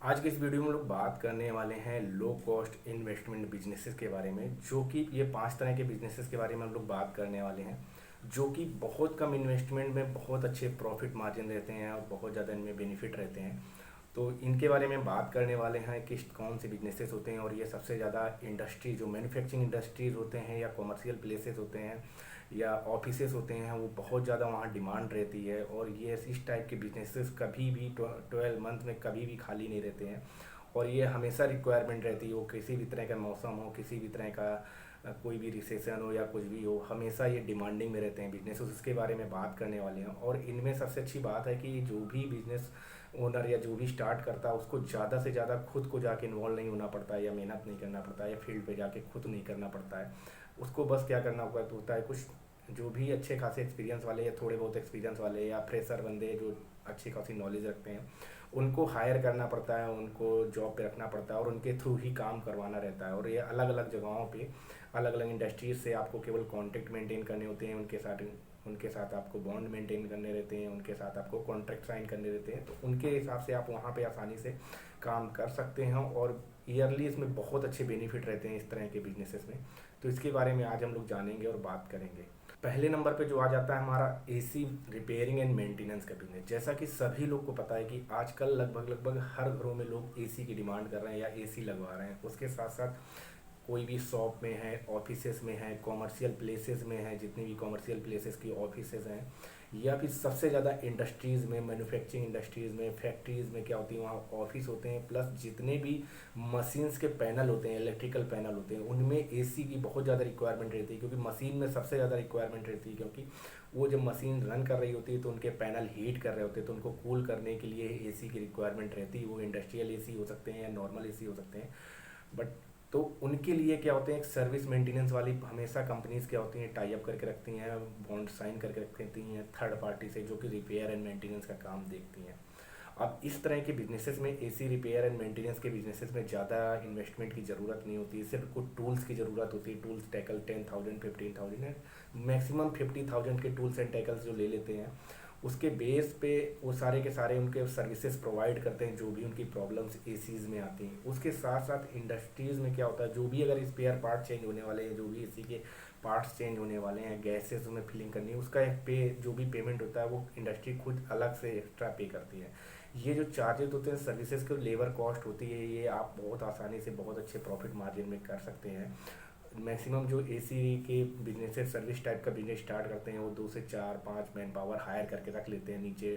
आज के इस वीडियो में हम लोग बात करने वाले हैं लो कॉस्ट इन्वेस्टमेंट बिजनेसेस के बारे में, जो कि ये 5 तरह के बिजनेसेस के बारे में हम लोग बात करने वाले हैं, जो कि बहुत कम इन्वेस्टमेंट में बहुत अच्छे प्रॉफिट मार्जिन रहते हैं और बहुत ज़्यादा इनमें बेनिफिट रहते हैं। तो इनके बारे में बात करने वाले हैं कि कौन से बिजनेसेस होते हैं, और ये सबसे ज़्यादा इंडस्ट्री जो मैन्युफैक्चरिंग इंडस्ट्रीज होते हैं या कॉमर्शियल प्लेसेस होते हैं या ऑफिसेस होते हैं, वो बहुत ज़्यादा वहाँ डिमांड रहती है। और ये इस टाइप के बिजनेसेस कभी भी 12 मंथ में कभी भी खाली नहीं रहते हैं, और ये हमेशा रिक्वायरमेंट रहती है। वो किसी भी तरह का मौसम हो, किसी भी तरह का कोई भी रिसेशन हो या कुछ भी हो, हमेशा ये डिमांडिंग में रहते हैं बिजनेस। उसके बारे में बात करने वाले हैं। और इनमें सबसे अच्छी बात है कि जो भी बिजनेस ओनर या जो भी स्टार्ट करता है, उसको ज़्यादा से ज़्यादा खुद को जाके इन्वॉल्व नहीं होना पड़ता है, या मेहनत नहीं करना पड़ता है, या फील्ड पे जाके खुद नहीं करना पड़ता है। उसको बस क्या करना होता है, कुछ जो भी अच्छे खासे एक्सपीरियंस वाले या थोड़े बहुत एक्सपीरियंस वाले या फ्रेशर बंदे जो अच्छी खासी नॉलेज रखते हैं, उनको हायर करना पड़ता है, उनको जॉब पे रखना पड़ता है, और उनके थ्रू ही काम करवाना रहता है। और ये अलग अलग जगहों पे अलग अलग इंडस्ट्रीज से आपको केवल कॉन्टेक्ट मेंटेन करने होते हैं, उनके साथ आपको बॉन्ड मेंटेन करने रहते हैं, उनके साथ आपको कॉन्ट्रैक्ट साइन करने रहते हैं। तो उनके हिसाब से आप वहाँ पे आसानी से काम कर सकते हैं, और ईयरली इसमें बहुत अच्छे बेनिफिट रहते हैं इस तरह के बिजनेसेस में। तो इसके बारे में आज हम लोग जानेंगे और बात करेंगे। पहले नंबर पे जो आ जाता है हमारा एसी रिपेयरिंग एंड मेंटेनेंस का बिजनेस। जैसा कि सभी लोग को पता है कि आजकल लगभग लगभग हर घरों में लोग एसी की डिमांड कर रहे हैं या एसी लगवा रहे हैं। उसके साथ साथ कोई भी शॉप में है, ऑफिसेस में है, कॉमर्शियल प्लेसेस में है, जितनी भी कॉमर्शियल प्लेसेस की ऑफिसेस हैं, या फिर सबसे ज़्यादा इंडस्ट्रीज़ में, मैन्युफैक्चरिंग इंडस्ट्रीज़ में, फैक्ट्रीज़ में क्या होती है, वहाँ ऑफिस होते हैं। प्लस जितने भी मशीन्स के पैनल होते हैं, इलेक्ट्रिकल पैनल होते हैं, उनमें एसी की बहुत ज़्यादा रिक्वायरमेंट रहती है, क्योंकि मशीन में सबसे ज़्यादा रिक्वायरमेंट रहती है। क्योंकि वो जब मशीन रन कर रही होती है तो उनके पैनल हीट कर रहे होते हैं, तो उनको कूल करने के लिए एसी की रिक्वायरमेंट रहती है। वो इंडस्ट्रियल एसी हो सकते हैं या नॉर्मल एसी हो सकते हैं, बट तो उनके लिए क्या होते हैं, एक सर्विस मेंटेनेंस वाली हमेशा कंपनीज क्या होती हैं, टाई अप करके रखती हैं, बॉन्ड साइन करके रखती हैं थर्ड पार्टी से, जो कि रिपेयर एंड मेंटेनेंस का काम देखती हैं। अब इस तरह के बिजनेसेस में, एसी रिपेयर एंड मेंटेनेंस के बिजनेसेस में ज़्यादा इन्वेस्टमेंट की ज़रूरत नहीं होती है, सिर्फ कुछ टूल्स की ज़रूरत होती है। टूल्स टैकल 10,000 15,000 है, मैक्सिमम 50,000 के टूल्स एंड टैकल्स जो ले लेते हैं, उसके बेस पे वो सारे के सारे उनके सर्विसेज प्रोवाइड करते हैं, जो भी उनकी प्रॉब्लम्स एसीज में आती हैं। उसके साथ साथ इंडस्ट्रीज़ में क्या होता है, जो भी अगर स्पेयर पार्ट चेंज होने वाले हैं, जो भी एसी के पार्ट्स चेंज होने वाले हैं, गैसेस में फिलिंग करनी है, उसका एक जो भी पेमेंट होता है वो इंडस्ट्री खुद अलग से एक्स्ट्रा पे करती है। ये जो चार्जेस होते हैं सर्विसेज के, लेबर कॉस्ट होती है, ये आप बहुत आसानी से बहुत अच्छे प्रॉफिट मार्जिन में कर सकते हैं। मैक्सिमम जो एसी के बिजनेसेस सर्विस टाइप का बिजनेस स्टार्ट करते हैं, वो 2 से 4 5 मैन पावर हायर करके रख लेते हैं नीचे,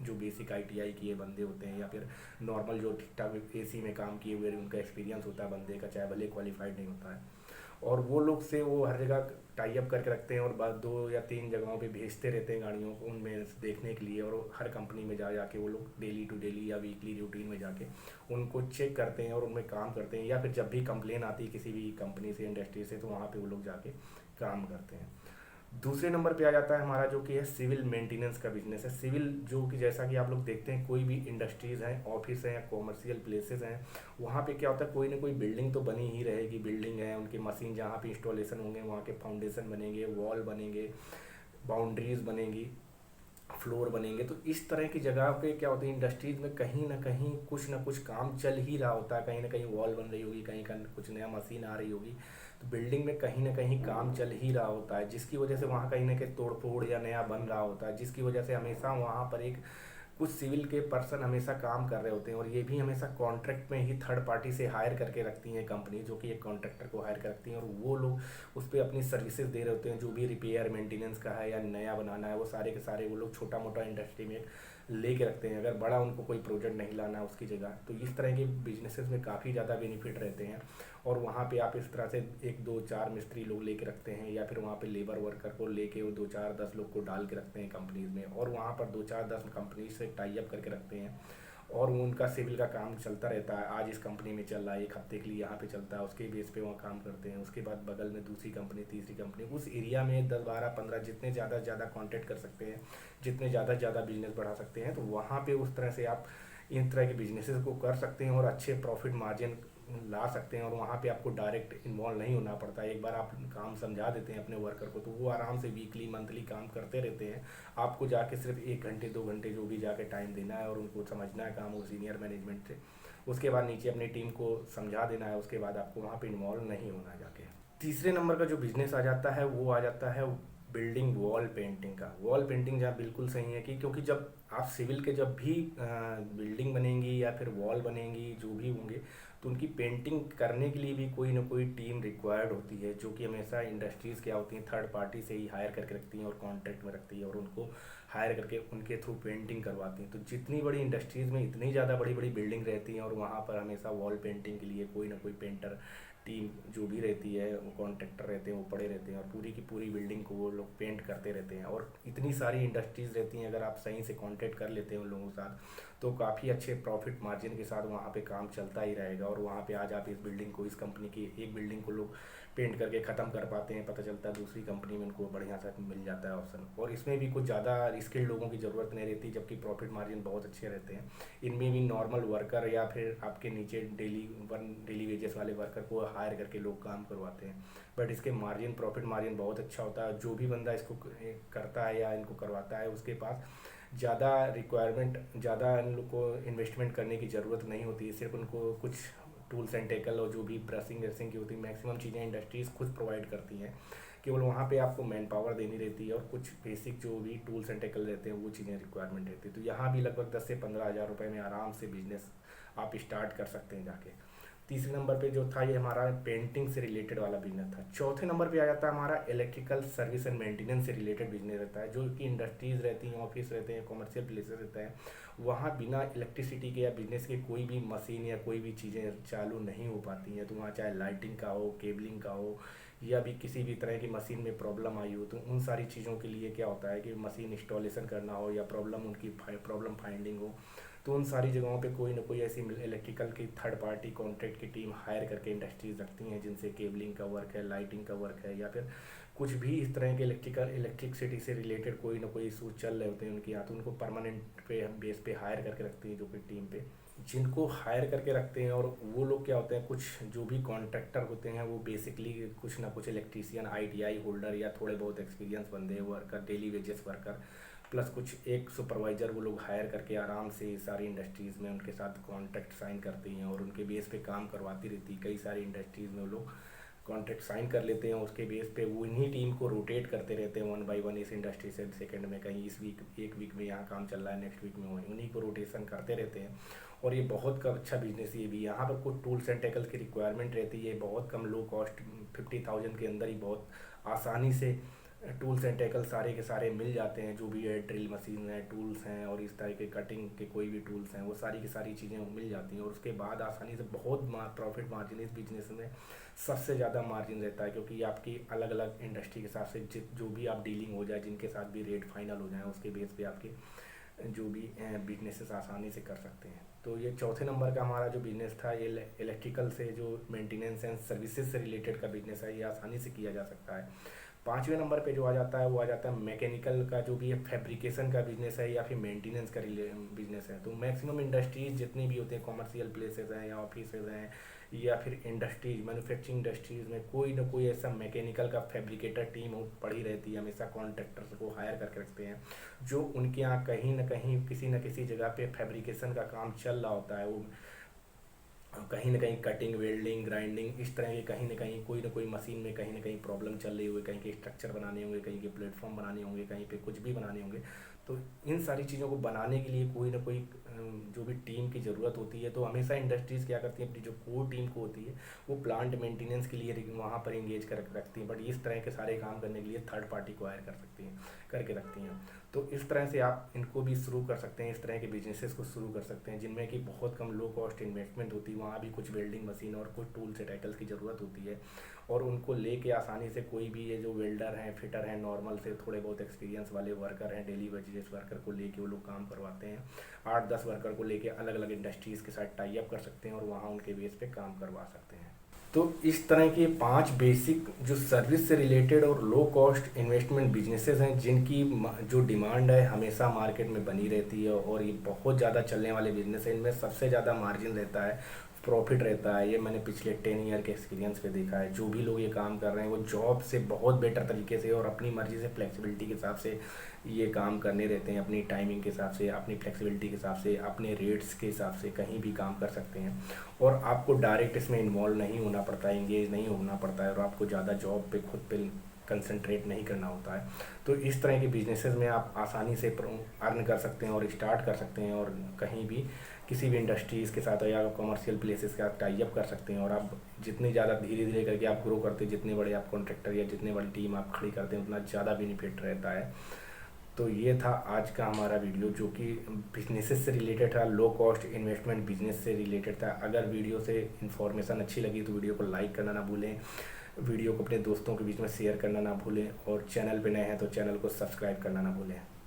जो बेसिक आईटीआई किए बंदे होते हैं, या फिर नॉर्मल जो ठीक ठाक एसी में काम किए हुए उनका एक्सपीरियंस होता है बंदे का, चाहे भले क्वालिफाइड नहीं होता है। और वो लोग से वो हर जगह टाई अप करके रखते हैं, और बाद 2 या 3 जगहों पे भेजते रहते हैं गाड़ियों को उनमें देखने के लिए। और हर कंपनी में जा जाके वो लोग डेली टू डेली या वीकली रूटीन में जाके उनको चेक करते हैं और उनमें काम करते हैं, या फिर जब भी कंप्लेन आती है किसी भी कंपनी से, इंडस्ट्री से, तो वहाँ पे वो लोग जाके काम करते हैं। दूसरे नंबर पे आ जाता है हमारा जो कि है सिविल मेंटेनेंस का बिजनेस है। सिविल जो कि जैसा कि आप लोग देखते हैं, कोई भी इंडस्ट्रीज़ हैं, ऑफिस हैं या कॉमर्शियल प्लेसेस हैं, वहाँ पे क्या होता है, कोई ना कोई बिल्डिंग तो बनी ही रहेगी। बिल्डिंग है, उनके मशीन जहाँ पे इंस्टॉलेशन होंगे, वहाँ के फाउंडेशन बनेंगे, वॉल बनेंगे, बाउंड्रीज बनेंगी, फ्लोर बनेंगे। तो इस तरह की जगह पे क्या होता है, इंडस्ट्रीज में कहीं ना कुछ काम चल ही रहा होता है। कहीं ना कहीं वॉल बन रही होगी, कहीं कुछ नया मशीन आ रही होगी, तो बिल्डिंग में कहीं ना कहीं काम चल ही रहा होता है, जिसकी वजह से वहाँ कहीं ना कहीं तोड़ फोड़ या नया बन रहा होता है, जिसकी वजह से हमेशा वहाँ पर एक कुछ सिविल के पर्सन हमेशा काम कर रहे होते हैं। और ये भी हमेशा कॉन्ट्रैक्ट में ही थर्ड पार्टी से हायर करके रखती हैं कंपनी, जो कि एक कॉन्ट्रैक्टर को हायर कर रखती हैं, और वो लोग उस पर अपनी सर्विसेज दे रहे होते हैं। जो भी रिपेयर मेंटेनेंस का है या नया बनाना है, वो सारे के सारे वो लोग छोटा मोटा इंडस्ट्री में लेके रखते हैं, अगर बड़ा उनको कोई प्रोजेक्ट नहीं लाना है उसकी जगह। तो इस तरह के बिजनेसेस में काफ़ी ज़्यादा बेनिफिट रहते हैं। और वहाँ पे आप इस तरह से 1 2 4 मिस्त्री लोग लेके रखते हैं, या फिर वहाँ पे लेबर वर्कर को लेके वो 2 4 10 लोग को डाल के रखते हैं कंपनीज में, और वहाँ पर 2 4 10 कंपनीज से टाई अप करके रखते हैं। और वो उनका सिविल का काम चलता रहता है, आज इस कंपनी में चल रहा है, 1 हफ्ते के लिए यहाँ पे चलता है, उसके बेस पे वहाँ काम करते हैं। उसके बाद बगल में दूसरी कंपनी, तीसरी कंपनी, उस एरिया में 10 12 15 जितने ज़्यादा से ज़्यादा कॉन्टेक्ट कर सकते हैं, जितने ज़्यादा से ज़्यादा बिजनेस बढ़ा सकते हैं, तो वहाँ पे उस तरह से आप इन तरह के बिजनेसेस को कर सकते हैं और अच्छे प्रॉफिट मार्जिन ला सकते हैं। और वहाँ पे आपको डायरेक्ट इन्वॉल्व नहीं होना पड़ता है। एक बार आप काम समझा देते हैं अपने वर्कर को, तो वो आराम से वीकली मंथली काम करते रहते हैं। आपको जाके सिर्फ 1 घंटे 2 घंटे जो भी जाके टाइम देना है और उनको समझना है काम, वो सीनियर मैनेजमेंट से उसके बाद नीचे अपनी टीम को समझा देना है, उसके बाद आपको वहाँ पे इन्वॉल्व नहीं होना है जाके। तीसरे नंबर का जो बिजनेस आ जाता है वो आ जाता है बिल्डिंग वॉल पेंटिंग का। वॉल पेंटिंग जहाँ बिल्कुल सही है कि क्योंकि जब आप सिविल के जब भी बिल्डिंग बनेंगी या फिर वॉल बनेंगी जो भी होंगे, तो उनकी पेंटिंग करने के लिए भी कोई ना कोई टीम रिक्वायर्ड होती है, जो कि हमेशा इंडस्ट्रीज़ क्या होती हैं थर्ड पार्टी से ही हायर करके रखती हैं और कॉन्ट्रैक्ट में रखती है और उनको हायर करके उनके थ्रू पेंटिंग करवाती हैं। तो जितनी बड़ी इंडस्ट्रीज़ में इतनी ज़्यादा बड़ी बड़ी बिल्डिंग रहती हैं और वहाँ पर हमेशा वॉल पेंटिंग के लिए कोई ना कोई पेंटर टीम जो भी रहती है, वो कॉन्ट्रैक्टर रहते हैं, वो पड़े रहते हैं और पूरी की पूरी बिल्डिंग को वो लोग पेंट करते रहते हैं। और इतनी सारी इंडस्ट्रीज़ रहती हैं, अगर आप सही से कॉन्टैक्ट कर लेते हैं उन लोगों के साथ तो काफ़ी अच्छे प्रॉफिट मार्जिन के साथ वहाँ पे काम चलता ही रहेगा। और वहाँ पे आज आप इस बिल्डिंग को, इस कंपनी की एक बिल्डिंग को लोग पेंट करके ख़त्म कर पाते हैं, पता चलता है दूसरी कंपनी में उनको बढ़िया सा मिल जाता है ऑप्शन। और इसमें भी कुछ ज़्यादा स्किल्ड लोगों की ज़रूरत नहीं रहती, जबकि प्रॉफिट मार्जिन बहुत अच्छे रहते हैं। इनमें भी नॉर्मल वर्कर या फिर आपके नीचे डेली वेजेस वाले वर्कर को हायर करके लोग काम करवाते हैं, बट इसके मार्जिन, प्रॉफिट मार्जिन बहुत अच्छा होता है। जो भी बंदा इसको करता है या इनको करवाता है उसके पास ज़्यादा रिक्वायरमेंट, ज़्यादा इन लोग को इन्वेस्टमेंट करने की ज़रूरत नहीं होती है। सिर्फ उनको कुछ टूल्स एंड टेकल और जो भी ब्रशिंग वेसिंग की होती है, मैक्सिमम चीज़ें इंडस्ट्रीज़ खुद प्रोवाइड करती हैं। केवल वहाँ पे आपको मैन पावर देनी रहती है और कुछ बेसिक जो भी टूल्स एंड टेकल रहते हैं वो चीज़ें रिक्वायरमेंट रहती है। तो यहाँ भी लगभग 10 से 15 हज़ार रुपये में आराम से बिजनेस आप स्टार्ट कर सकते हैं जाके। तीसरे नंबर पे जो था ये हमारा पेंटिंग से रिलेटेड वाला बिजनेस था। चौथे नंबर पे आ जाता है हमारा इलेक्ट्रिकल सर्विस एंड मेंटेनेंस से रिलेटेड बिजनेस रहता है, जो कि इंडस्ट्रीज़ रहती हैं, ऑफिस रहते हैं, कॉमर्शियल प्लेसेस रहते हैं, वहाँ बिना इलेक्ट्रिसिटी के या बिजनेस के कोई भी मशीन या कोई भी चीज़ें चालू नहीं हो पाती हैं। तो वहाँ चाहे लाइटिंग का हो, केबलिंग का हो या भी किसी भी तरह की मशीन में प्रॉब्लम आई हो, तो उन सारी चीज़ों के लिए क्या होता है कि मशीन इंस्टॉलेशन करना हो या प्रॉब्लम उनकी प्रॉब्लम फाइंडिंग हो, तो उन सारी जगहों पे कोई ना कोई ऐसी इलेक्ट्रिकल की थर्ड पार्टी कॉन्ट्रैक्ट की टीम हायर करके इंडस्ट्रीज रखती हैं, जिनसे केबलिंग का वर्क है, लाइटिंग का वर्क है या फिर कुछ भी इस तरह के इलेक्ट्रिसिटी से रिलेटेड कोई ना कोई इशू चल रहे होते हैं उनके यहाँ, तो उनको परमानेंट पे बेस पे हायर करके रखती हैं जो कि टीम पे जिनको हायर करके रखते हैं। और वो लोग क्या होते हैं, कुछ जो भी कॉन्ट्रैक्टर होते हैं वो बेसिकली कुछ ना कुछ इलेक्ट्रीशियन, आईटीआई होल्डर या थोड़े बहुत एक्सपीरियंस बंदे worker, daily wages worker, plus कुछ एक सुपरवाइज़र वो लोग हायर करके आराम से सारी इंडस्ट्रीज़ में उनके साथ कॉन्ट्रैक्ट साइन करती हैं और उनके बेस पे काम करवाती रहती है। कई सारी इंडस्ट्रीज़ में वो लोग कॉन्ट्रैक्ट साइन कर लेते हैं, उसके बेस पे वो इन्हीं टीम को रोटेट करते रहते हैं 1 बाय 1 इस इंडस्ट्री से सेकंड में, कहीं इस वीक एक वीक में यहाँ काम चल रहा है, नेक्स्ट वीक में उन्हीं को रोटेशन करते रहते हैं। और ये बहुत कम अच्छा बिजनेस ये भी। यहाँ पर कुछ टूल्स एंड टेकल्स की रिक्वायरमेंट रहती है, बहुत कम, लो कॉस्ट 50,000 के अंदर ही बहुत आसानी से टूल्स एंड टेकल सारे के सारे मिल जाते हैं। जो भी है ड्रिल मशीन है, टूल्स हैं और इस तरह के कटिंग के कोई भी टूल्स हैं, वो सारी की सारी चीज़ें मिल जाती हैं। और उसके बाद आसानी से बहुत प्रॉफिट मार्जिन इस बिजनेस में सबसे ज़्यादा मार्जिन रहता है, क्योंकि आपकी अलग अलग इंडस्ट्री के हिसाब से जो भी आप डीलिंग हो जाए, जिनके साथ भी रेट फाइनल हो जाए, उसके बेस पे आपके जो भी बिजनेसेस आसानी से कर सकते हैं। तो ये चौथे नंबर का हमारा जो बिज़नेस था, ये इलेक्ट्रिकल से जो मेंटेनेंस एंड सर्विसेज से रिलेटेड का बिज़नेस है, ये आसानी से किया जा सकता है। पाँचवें नंबर पे जो आ जाता है वो आ जाता है मैकेनिकल का, जो भी है फैब्रिकेशन का बिजनेस है या फिर मेंटेनेंस का बिजनेस है। तो मैक्सिमम इंडस्ट्रीज जितनी भी होते हैं, कॉमर्शियल प्लेसेस हैं या ऑफिसेज हैं या फिर इंडस्ट्रीज, मैन्युफैक्चरिंग इंडस्ट्रीज में कोई ना कोई ऐसा मैकेनिकल का फैब्रिकेटर टीम पड़ी रहती है, हमेशा कॉन्ट्रैक्टर्स को हायर करके रखते हैं, जो उनके यहाँ कहीं ना कहीं किसी न किसी जगह पे फैब्रिकेशन का काम चल रहा होता है। वो कहीं ना कहीं कटिंग, वेल्डिंग, ग्राइंडिंग, इस तरह के कहीं ना कोई मशीन में कहीं ना कहीं प्रॉब्लम चल रही होगी, कहीं के स्ट्रक्चर बनाने होंगे, कहीं के प्लेटफॉर्म बनाने होंगे, कहीं पे कुछ भी बनाने होंगे। तो इन सारी चीज़ों को बनाने के लिए कोई ना कोई जो भी टीम की ज़रूरत होती है। तो हमेशा इंडस्ट्रीज़ क्या करती हैं, अपनी जो कोर टीम को होती है वो प्लांट मेंटेनेंस के लिए वहाँ पर इंगेज कर रखती हैं, बट इस तरह के सारे काम करने के लिए थर्ड पार्टी को हायर कर सकती हैं, करके रखती हैं। तो इस तरह से आप इनको भी शुरू कर सकते हैं, इस तरह के बिजनेसेस को शुरू कर सकते हैं, जिनमें कि बहुत कम लो कॉस्ट इन्वेस्टमेंट होती है। वहाँ भी कुछ वेल्डिंग मशीन और कुछ टूल्स एंड टाइटल्स की ज़रूरत होती है, और उनको लेके आसानी से कोई भी ये जो वेल्डर हैं, फिटर हैं, नॉर्मल से थोड़े बहुत एक्सपीरियंस वाले वर्कर हैं, डेली वेजेस वर्कर को लेके वो लोग काम करवाते हैं। 8-10 वर्कर को लेके अलग अलग इंडस्ट्रीज़ के साथ टाई अप कर सकते हैं और वहाँ उनके बेस पे काम करवा सकते हैं। तो इस तरह के 5 बेसिक जो सर्विस से रिलेटेड और लो कॉस्ट इन्वेस्टमेंट बिजनेसेस हैं, जिनकी जो डिमांड है हमेशा मार्केट में बनी रहती है और ये बहुत ज़्यादा चलने वाले बिजनेस है। इनमें सबसे ज़्यादा मार्जिन रहता है प्रॉफिट रहता है। ये मैंने पिछले 10 ईयर के एक्सपीरियंस पे देखा है। जो भी लोग ये काम कर रहे हैं वो जॉब से बहुत बेटर तरीके से और अपनी मर्ज़ी से फ्लेक्सिबिलिटी के हिसाब से ये काम करने रहते हैं। अपनी टाइमिंग के हिसाब से, अपनी फ्लेक्सिबिलिटी के हिसाब से, अपने रेट्स के हिसाब से कहीं भी काम कर सकते हैं और आपको डायरेक्ट इसमें इन्वॉल्व नहीं होना पड़ता है, इंगेज नहीं होना पड़ता है और आपको ज़्यादा जॉब पे खुद पे कंसंट्रेट नहीं करना होता है। तो इस तरह के बिजनेसेस में आप आसानी से अर्न कर सकते हैं और स्टार्ट कर सकते हैं और कहीं भी किसी भी इंडस्ट्रीज़ के साथ या कमर्शियल प्लेसेस के साथ टाई अप कर सकते हैं। और आप जितनी ज़्यादा धीरे धीरे करके आप ग्रो करते हैं, जितने बड़े आप कॉन्ट्रैक्टर या जितने बड़ी टीम आप खड़ी करते हैं, उतना ज़्यादा बेनिफिट रहता है। तो ये था आज का हमारा वीडियो जो कि बिजनेसेस से रिलेटेड था, लो कॉस्ट इन्वेस्टमेंट बिजनेस से रिलेटेड था। अगर वीडियो से इन्फॉर्मेशन अच्छी लगी तो वीडियो को लाइक करना ना भूलें, वीडियो को अपने दोस्तों के बीच में शेयर करना ना भूलें और चैनल पे नए हैं तो चैनल को सब्सक्राइब करना ना भूलें।